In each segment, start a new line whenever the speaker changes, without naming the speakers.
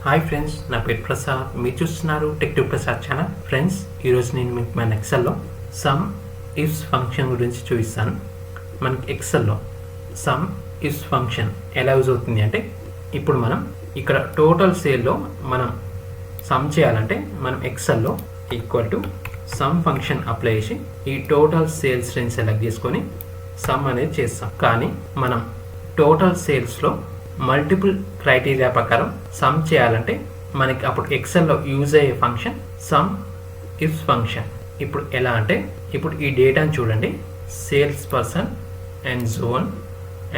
Hi friends, నా పేరు ప్రసాద్. మీరు చూస్తున్నారు tech to Prasad channel. Friends, ఈరోజు నేను మీకు మన ఎక్సెల్లో సమ్ ఇఫ్స్ ఫంక్షన్ గురించి చూపిస్తాను. మనకి ఎక్సెల్లో సమ్ ఇఫ్స్ ఫంక్షన్ ఎలా యూజ్ అవుతుంది అంటే, ఇప్పుడు మనం ఇక్కడ టోటల్ సేల్లో మనం సమ్ చేయాలంటే మనం ఎక్సెల్లో equal to sum function apply చేసి ఈ టోటల్ సేల్స్ రేంజ్ సెలెక్ట్ చేసుకొని సమ్ అనేది చేస్తాం. కానీ మనం టోటల్ సేల్స్లో మల్టిపుల్ క్రైటీరియా ప్రకారం సమ్ చేయాలంటే మనకి అప్పుడు ఎక్సెల్లో యూజ్ అయ్యే ఫంక్షన్ సమ్ ఇఫ్స్ ఫంక్షన్. ఇప్పుడు ఎలా అంటే, ఇప్పుడు ఈ డేటాను చూడండి. Sales person and zone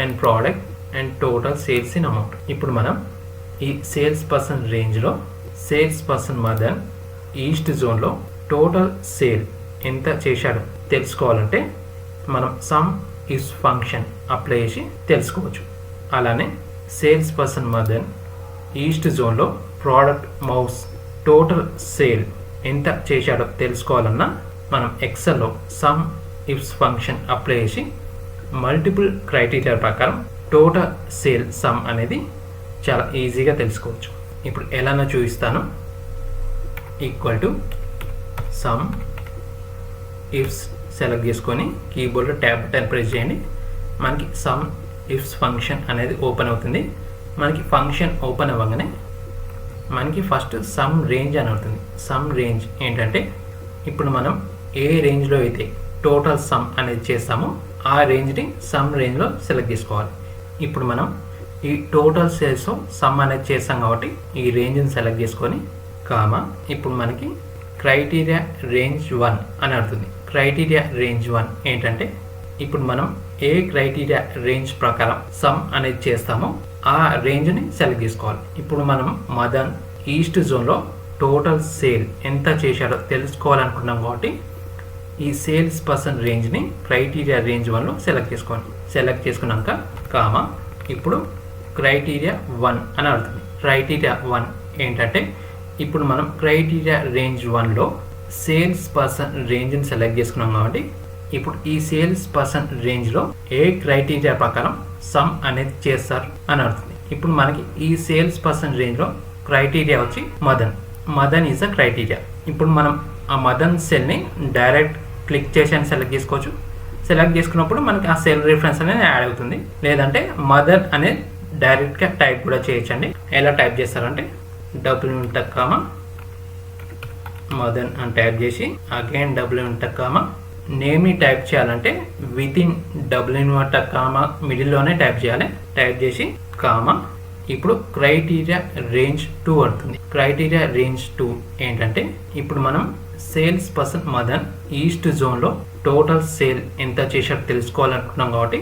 and product and total sales in amount. ఇప్పుడు మనం ఈ సేల్స్ పర్సన్ రేంజ్లో సేల్స్ పర్సన్ మదన్ ఈస్ట్ జోన్లో టోటల్ సేల్ ఎంత చేశాడో తెలుసుకోవాలంటే మనం సమ్ ఇఫ్స్ ఫంక్షన్ అప్లై చేసి తెలుసుకోవచ్చు. అలానే సేల్స్ పర్సన్ మదన్ ఈస్ట్ జోన్లో ప్రోడక్ట్ మౌస్ టోటల్ సేల్ ఎంత చేశాడో తెలుసుకోవాలన్నా మనం ఎక్సెల్లో సమ్ ఇఫ్స్ ఫంక్షన్ అప్లై చేసి మల్టిపుల్ క్రైటీరియా ప్రకారం టోటల్ సేల్ సమ్ అనేది చాలా ఈజీగా తెలుసుకోవచ్చు. ఇప్పుడు ఎలానో చూపిస్తాను. Equal to sum ifs select చేసుకొని కీబోర్డ్లో ట్యాబ్ బటన్ ప్రెస్ చేయండి. మనకి సమ్ ఇఫ్స్ ఫంక్షన్ అనేది ఓపెన్ అవుతుంది. మనకి ఫంక్షన్ ఓపెన్ అవ్వగానే మనకి ఫస్ట్ సమ్ రేంజ్ అని అవుతుంది. సమ్ రేంజ్ ఏంటంటే, ఇప్పుడు మనం ఏ రేంజ్లో అయితే టోటల్ సమ్ అనేది చేస్తామో ఆ రేంజ్ని సమ్ రేంజ్లో సెలెక్ట్ చేసుకోవాలి. ఇప్పుడు మనం ఈ టోటల్ సేల్స్లో సమ్ అనేది చేస్తాం కాబట్టి ఈ రేంజ్ని సెలెక్ట్ చేసుకొని కామా, ఇప్పుడు మనకి క్రైటీరియా రేంజ్ 1 అని అవుతుంది. క్రైటీరియా రేంజ్ 1 ఏంటంటే, ఇప్పుడు మనం ఏ క్రైటీరియా రేంజ్ ప్రకారం సమ్ అనేది చేస్తామో ఆ రేంజ్ని సెలెక్ట్ చేసుకోవాలి. ఇప్పుడు మనం మదన్ ఈస్ట్ జోన్లో టోటల్ సేల్ ఎంత చేశాడో తెలుసుకోవాలనుకున్నాం కాబట్టి ఈ సేల్స్ పర్సన్ రేంజ్ని క్రైటీరియా రేంజ్ 1లో సెలెక్ట్ చేసుకోవాలి. సెలెక్ట్ చేసుకున్నాక కామా, ఇప్పుడు క్రైటీరియా 1 అని అవుతుంది. క్రైటీరియా 1 ఏంటంటే, ఇప్పుడు మనం క్రైటీరియా రేంజ్ 1లో సేల్స్ పర్సన్ రేంజ్ని సెలెక్ట్ చేసుకున్నాం కాబట్టి ఇప్పుడు ఈ సేల్స్ పర్సన్ రేంజ్లో ఏ క్రైటీరియా ప్రకారం సమ్ అనేది చేస్తారు అని అర్థం. ఇప్పుడు మనకి ఈ సేల్స్ పర్సన్ రేంజ్లో క్రైటీరియా వచ్చి మదన్ ఈజ్ అ క్రైటీరియా. ఇప్పుడు మనం ఆ మదన్ సెల్ని డైరెక్ట్ క్లిక్ చేసి అని సెలెక్ట్ చేసుకోవచ్చు. సెలెక్ట్ చేసుకున్నప్పుడు మనకి ఆ సెల్ రిఫరెన్స్ అనేది యాడ్ అవుతుంది. లేదంటే మదన్ అనేది డైరెక్ట్గా టైప్ కూడా చేయొచ్చండి. ఎలా టైప్ చేస్తారంటే, డబ్ల్యూ ఇంటర్ కామా మదన్ అని టైప్ చేసి అగైన్ డబ్ల్యూ ఇంటర్ కామా నేమ్ని టైప్ చేయాలంటే with in double inverted comma మిడిల్లోనే టైప్ చేయాలి. టైప్ చేసి కామా, ఇప్పుడు క్రైటీరియా రేంజ్ 2 పడుతుంది. క్రైటీరియా రేంజ్ 2 ఏంటంటే, ఇప్పుడు మనం సేల్స్ పర్సన్ మదన్ ఈస్ట్ జోన్లో టోటల్ సేల్ ఎంత చేశారో తెలుసుకోవాలనుకున్నాం కాబట్టి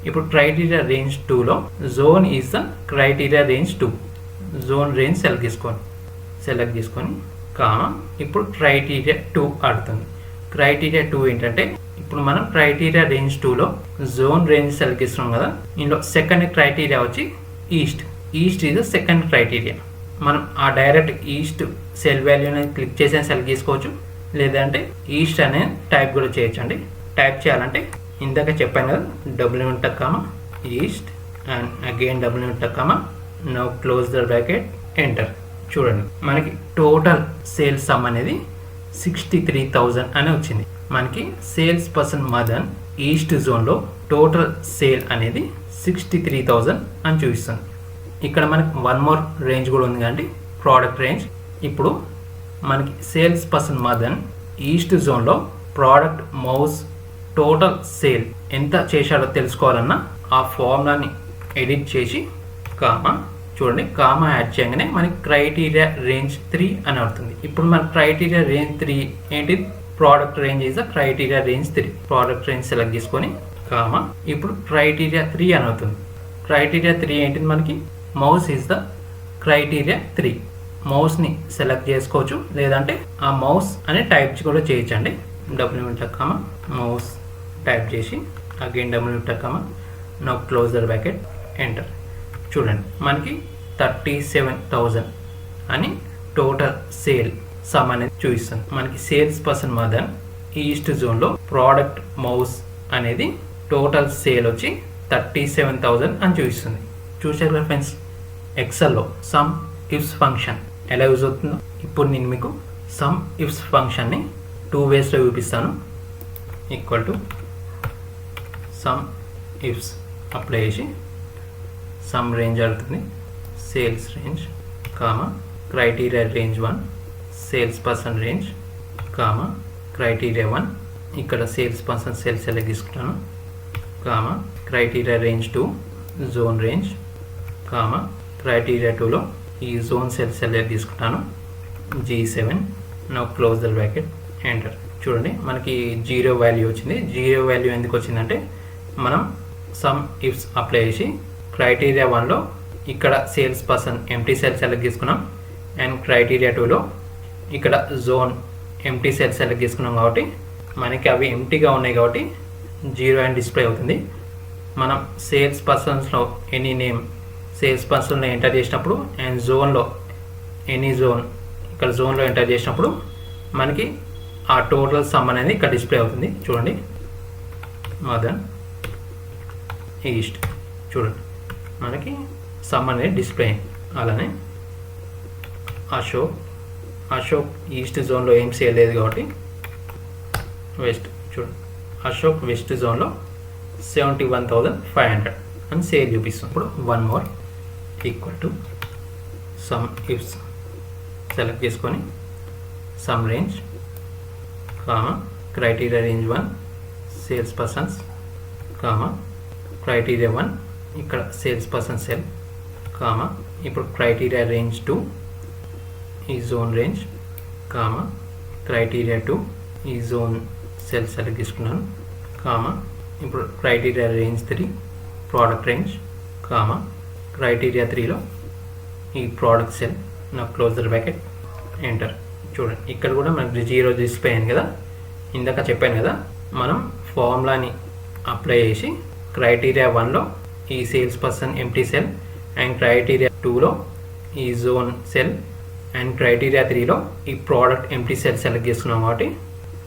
ఇప్పుడు క్రైటీరియా రేంజ్ 2లో zone is the criteria range 2. Zone range select చేసుకొని కామా, ఇప్పుడు క్రైటీరియా 2 ఆడుతుంది. క్రైటీరియా 2 ఏంటంటే, ఇప్పుడు మనం క్రైటీరియా రేంజ్ 2లో జోన్ రేంజ్ సెలెక్ట్ చేస్తున్నాం కదా, ఇందులో సెకండ్ క్రైటీరియా వచ్చి east is the second criteria. మనం ఆ డైరెక్ట్ ఈస్ట్ సెల్ వాల్యూని క్లిక్ చేసి సెలెక్ట్ చేసుకోవచ్చు. లేదంటే ఈస్ట్ అనే టైప్ కూడా చేయొచ్చు అండి. టైప్ చేయాలంటే ఇందాక చెప్పాను కదా, డబ్ల్యూ ఇంటర్ comma east and again double ఇంటర్ comma now close the bracket enter. చూడండి, మనకి టోటల్ సేల్స్ సమ్ అనేది 63,000 అని వచ్చింది. మనకి సేల్స్ పర్సన్ మదన్ ఈస్ట్ జోన్లో టోటల్ సేల్ అనేది 63,000 అని చూపిస్తుంది. ఇక్కడ మనకి వన్ మోర్ రేంజ్ కూడా ఉంది కండి, ప్రోడక్ట్ రేంజ్. ఇప్పుడు మనకి సేల్స్ పర్సన్ మదన్ ఈస్ట్ జోన్లో ప్రోడక్ట్ మౌస్ టోటల్ సేల్ ఎంత చేశాడో తెలుసుకోవాలన్నా ఆ ఫార్ములాని ఎడిట్ చేసి కామా, చూడండి కామా యాడ్ చేయగానే మనకి క్రైటీరియా రేంజ్ 3 అని అవుతుంది. ఇప్పుడు మన క్రైటీరియా రేంజ్ 3 ఏంటి, product range is the criteria range 3. Product range select చేసుకొని కామా, ఇప్పుడు క్రైటీరియా 3 అని అవుతుంది. క్రైటీరియా 3 ఏంటిది, మనకి మౌస్ ఈజ్ ద క్రైటీరియా 3. మౌస్ని సెలెక్ట్ చేసుకోవచ్చు, లేదంటే ఆ మౌస్ అనే టైప్ కూడా చేయొచ్చండి. డబ్ల్యూ ఇంటర్ కామా మౌస్ టైప్ చేసి అగైన్ డబ్ల్యూ ఇంటర్ comma now close the bracket enter. చూడండి, మనకి 37,000 అని టోటల్ సేల్ సమ్ అనేది చూపిస్తుంది. మనకి సేల్స్ పర్సన్ మదన్ ఈస్ట్ జోన్లో ప్రోడక్ట్ మౌస్ అనేది టోటల్ సేల్ వచ్చి 37,000 అని చూపిస్తుంది. చూసారు కదా ఫ్రెండ్స్, ఎక్సెల్లో సమ్ ఇఫ్స్ ఫంక్షన్ ఎలా యూజ్ అవుతుందో ఇప్పుడు నేను మీకు సమ్ ఇఫ్స్ ఫంక్షన్ని 2 వేస్లో చూపిస్తాను. Equal to sum ifs apply చేసి సమ్ రేంజ్ అడుగుతుంది, sales range comma criteria range 1 sales person range comma criteria 1 ఇక్కడ సేల్స్ పర్సన్ సెల్ సెలెక్ట్ తీసుకుంటాను comma criteria range 2 zone range comma criteria 2లో ఈ జోన్ సెల్ సెలెక్ట్ తీసుకుంటాను G7. Now close the bracket, enter. చూడండి మనకి 0 value వచ్చింది. 0 value ఎందుకు వచ్చిందంటే మనం సమ్ ఇఫ్స్ అప్లై చేసి క్రైటీరియా 1లో ఇక్కడ sales person empty cell select తీసుకున్నాం అండ్ క్రైటీరియా 2లో ఇక్కడ జోన్ ఎంటీ సెల్ సెలెక్ట్ తీసుకున్నాం కాబట్టి మనకి అవి ఎంటీగా ఉన్నాయి కాబట్టి 0 అని డిస్ప్లే అవుతుంది. మనం సేల్స్ పర్సన్స్లో ఎనీ నేమ్ సేల్స్ పర్సన్లో ఎంటర్ చేసినప్పుడు అండ్ జోన్లో ఎనీ జోన్ ఇక్కడ జోన్లో ఎంటర్ చేసినప్పుడు మనకి ఆ టోటల్ సమ్ అనేది ఇక్కడ డిస్ప్లే అవుతుంది. చూడండి మదన్ ఈస్ట్ చూడండి మనకి సమ్ అనేది డిస్ప్లే. అలానే అశోక్ ఈస్ట్ జోన్లో ఏం సేల్ లేదు కాబట్టి వెస్ట్ చూడండి అశోక్ వెస్ట్ జోన్లో 71,500 అని సేల్ చూపిస్తుంది. ఇప్పుడు 1 more equal to sum ifs select చేసుకొని sum range comma criteria range 1 sales persons comma criteria 1 ఇక్కడ సేల్స్ పర్సన్ సెల్ కామా ఇప్పుడు క్రైటీరియా రేంజ్ 2 ఈ జోన్ రేంజ్ కామా క్రైటీరియా 2 ఈ జోన్ సెల్ సెలెక్ట్ తీసుకున్నాను కామా ఇప్పుడు criteria range 3 product range comma criteria 3లో ఈ product cell. నా close the bracket, enter. చూడండి ఇక్కడ కూడా మనకి 0 డిస్ప్లే అయింది కదా. ఇందాక చెప్పాను కదా మనం ఫార్ములాని అప్లై చేసి క్రైటీరియా 1లో ఈ sales person empty cell and criteria 2లో ఈ జోన్ సెల్ అండ్ క్రైటీరియా 3లో ఈ ప్రోడక్ట్ ఎంటీ సెల్ సెలెక్ట్ చేసుకున్నాం కాబట్టి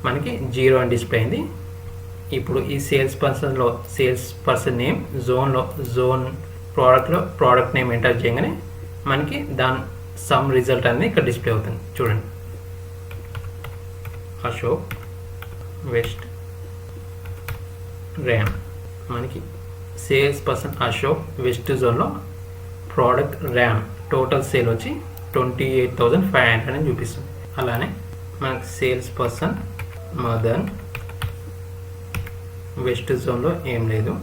మనకి 0 అని డిస్ప్లే అయింది. ఇప్పుడు ఈ సేల్స్ పర్సన్లో సేల్స్ పర్సన్ నేమ్ జోన్లో జోన్ ప్రోడక్ట్లో ప్రోడక్ట్ నేమ్ ఎంటర్ చేయగానే మనకి దాని సమ్ రిజల్ట్ అనేది ఇక్కడ డిస్ప్లే అవుతుంది. చూడండి అశోక్ వెస్ట్ ర్యామ్ మనకి సేల్స్ పర్సన్ అశోక్ వెస్ట్ జోన్లో ప్రోడక్ట్ ర్యామ్ టోటల్ సేల్ వచ్చి 28,500 అని చూపిస్తుంది. అలానే మనకి సేల్స్ పర్సన్ మదన్ వెస్ట్ జోన్లో ఏం లేదు.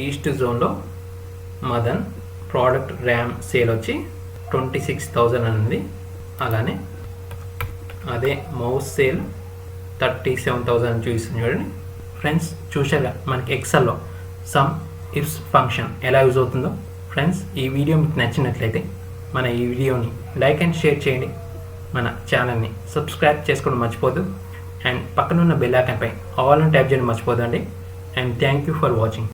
ఈస్ట్ జోన్లో మదన్ ప్రోడక్ట్ ర్యామ్ సేల్ వచ్చి 26,000 అనేది. అలానే అదే మౌస్ సేల్ 37,000 చూపిస్తుంది. చూడండి ఫ్రెండ్స్, చూసారా మనకి ఎక్సెల్లో సమ్ ఇఫ్స్ ఫంక్షన్ ఎలా యూజ్ అవుతుందో. ఫ్రెండ్స్, ఈ వీడియో మీకు నచ్చినట్లయితే మన ఈ వీడియోని లైక్ అండ్ షేర్ చేయండి. మన ఛానల్ని సబ్స్క్రైబ్ చేసుకోవడం మర్చిపోదు అండ్ పక్కనున్న బెల్ ఐకాన్పై ఆల్ అని ట్యాప్ చేయడం మర్చిపోదండి. And thank you for watching.